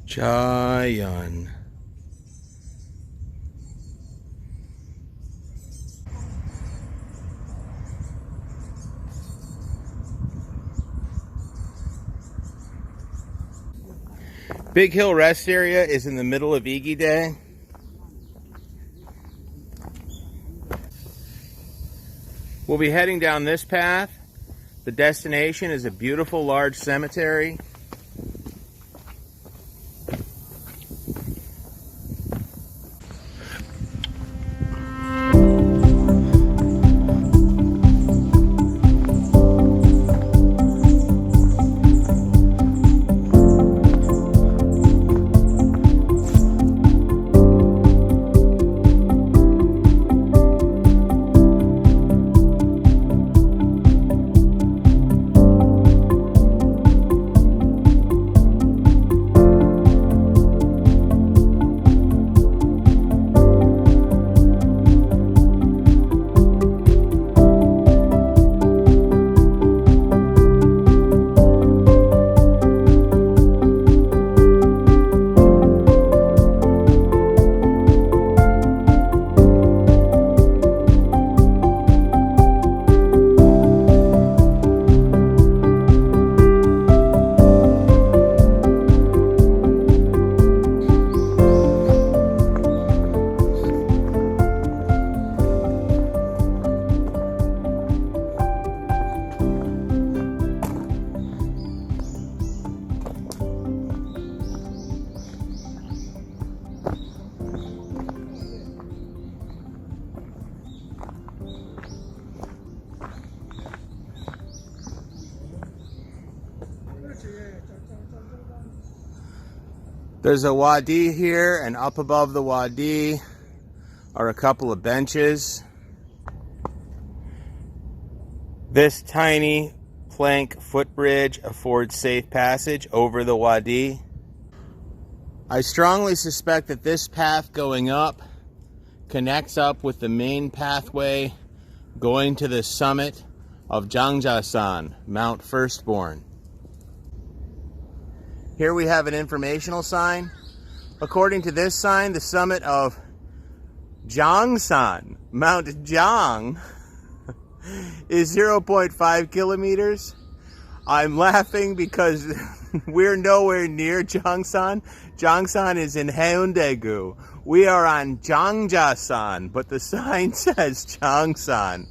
Jayan. Big Hill Rest Area is in the middle of Igidae. We'll be heading down this path. The destination is a beautiful large cemetery. There's a wadi here, and up above the wadi are a couple of benches. This tiny plank footbridge affords safe passage over the wadi. I strongly suspect that this path going up connects up with the main pathway going to the summit of Jangjasan, Mount Firstborn. Here we have an informational sign. According to this sign, the summit of Jangsan, Mount Jiang, is 0.5 kilometers. I'm laughing because we're nowhere near Jangsan. Jangsan is in Haeundae-gu. We are on Jangjasan, but the sign says Jangsan.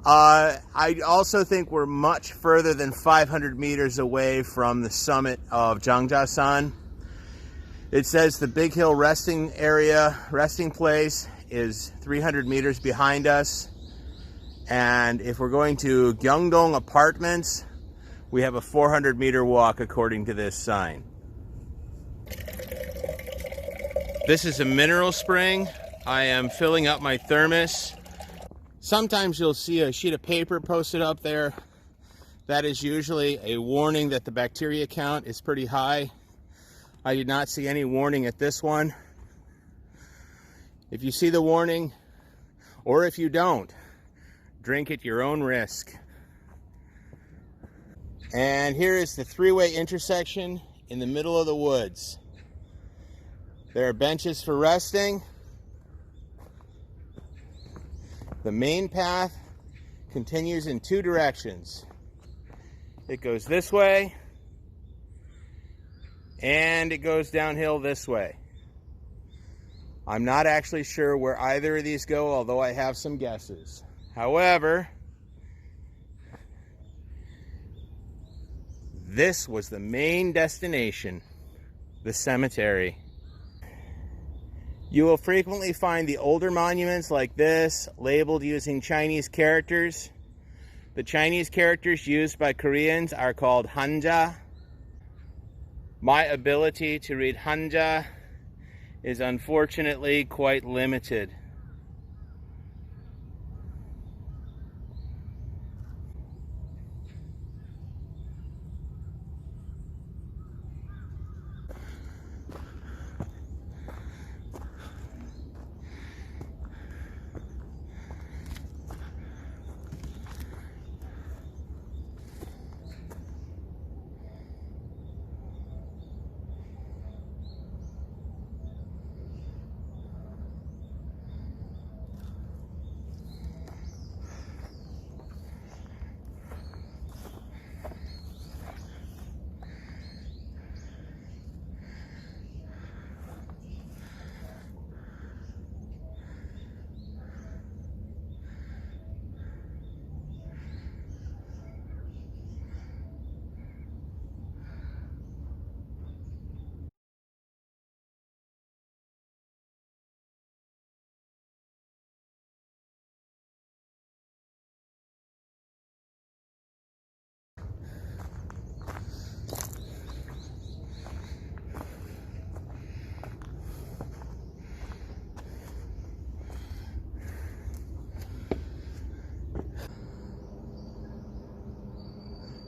I also think we're much further than 500 meters away from the summit of Jangjasan. It says the Big Hill resting place is 300 meters behind us. And if we're going to Yonghodong Apartments, we have a 400 meter walk according to this sign. This is a mineral spring. I am filling up my thermos. Sometimes you'll see a sheet of paper posted up there. That is usually a warning that the bacteria count is pretty high. I did not see any warning at this one. If you see the warning, or if you don't, drink at your own risk. And here is the three-way intersection in the middle of the woods. There are benches for resting. The main path continues in two directions. It goes this way, and it goes downhill this way. I'm not actually sure where either of these go, although I have some guesses. However, this was the main destination, the cemetery. You will frequently find the older monuments like this labeled using Chinese characters. The Chinese characters used by Koreans are called Hanja. My ability to read Hanja is unfortunately quite limited.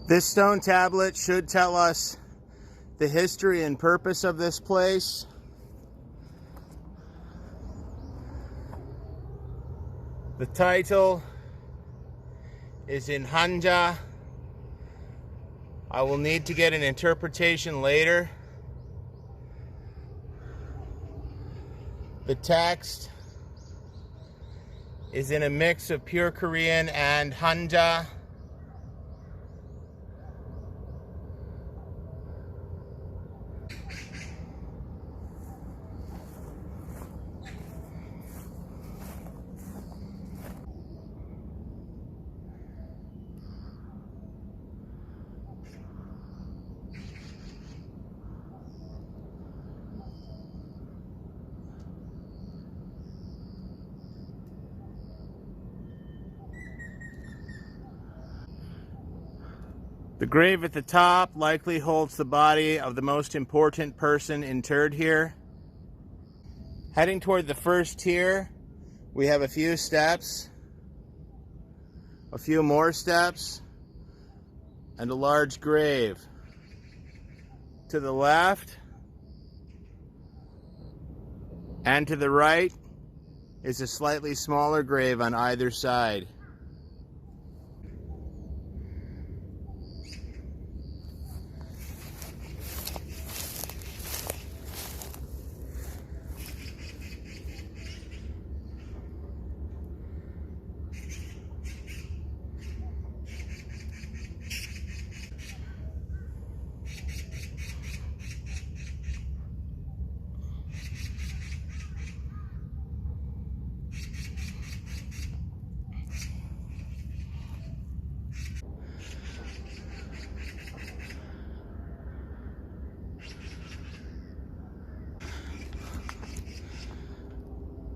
This stone tablet should tell us the history and purpose of this place. The title is in Hanja. I will need to get an interpretation later. The text is in a mix of pure Korean and Hanja. The grave at the top likely holds the body of the most important person interred here. Heading toward the first tier, we have a few steps, a few more steps, and a large grave. To the left and to the right is a slightly smaller grave on either side.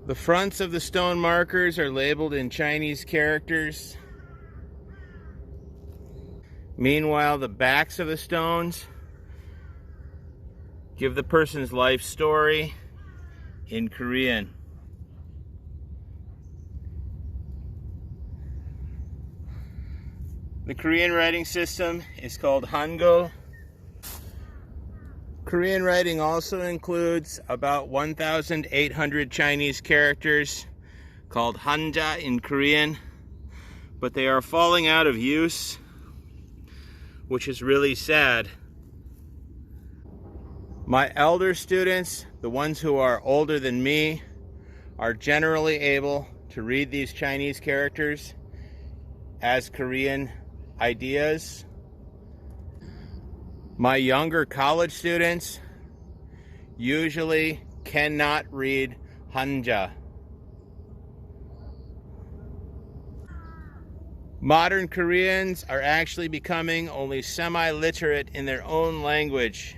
The fronts of the stone markers are labeled in Chinese characters. Meanwhile, the backs of the stones give the person's life story in Korean. The Korean writing system is called Hangul. Korean writing also includes about 1,800 Chinese characters called Hanja in Korean, but they are falling out of use, which is really sad. My elder students, the ones who are older than me, are generally able to read these Chinese characters as Korean ideas. My younger college students usually cannot read Hanja. Modern Koreans are actually becoming only semi-literate in their own language.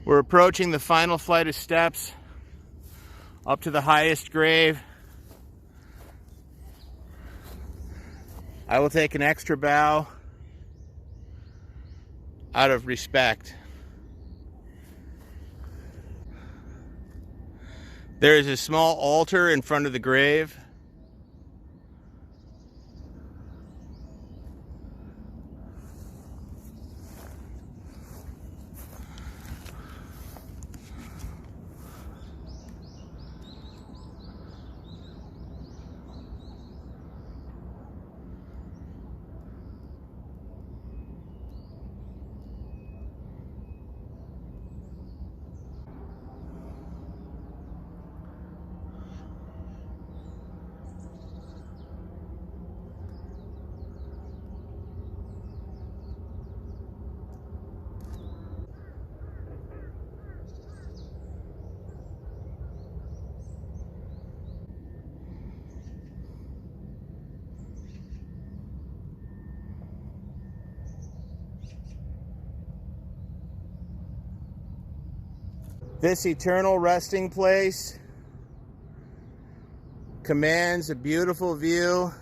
We're approaching the final flight of steps up to the highest grave. I will take an extra bow out of respect. There is a small altar in front of the grave. This eternal resting place commands a beautiful view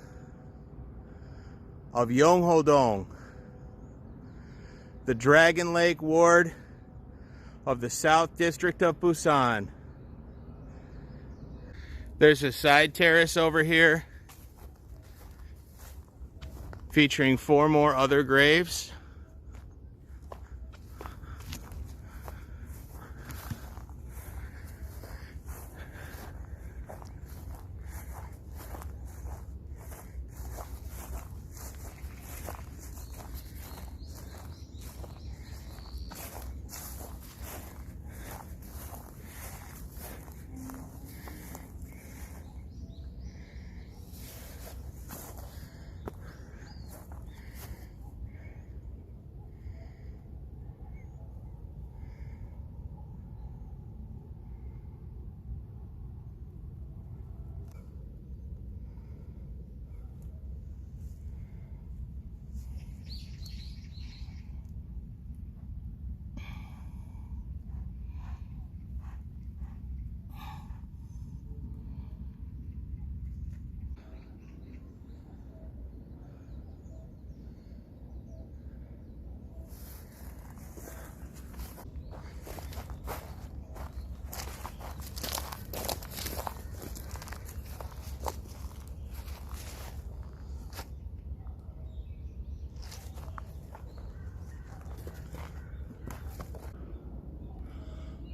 of Yonghodong, the Dragon Lake ward of the South District of Busan. There's a side terrace over here featuring 4 more other graves.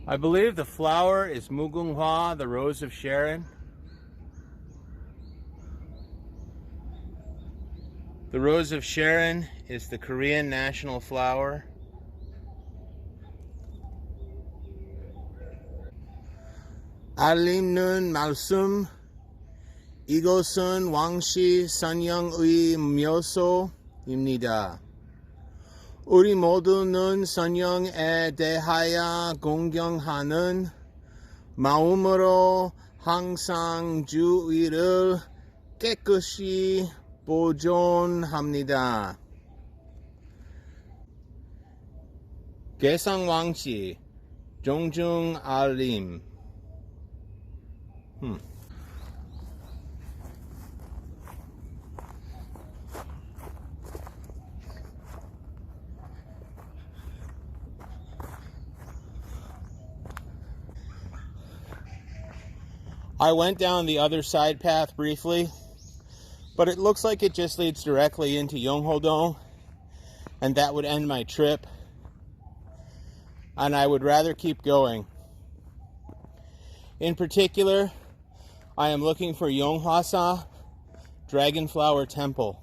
I believe the flower is Mugunghwa, the Rose of Sharon. The Rose of Sharon is the Korean national flower. 알림는 말씀, 이것은 왕시 선영의 묘소입니다. 우리 모두는 선영에 대하여 공경하는 마음으로 항상 주위를 깨끗이 보존합니다. 개성왕씨 종중 알림. I went down the other side path briefly, but it looks like it just leads directly into Yonghodong, and that would end my trip, and I would rather keep going. In particular, I am looking for Yonghwasa Dragonflower Temple.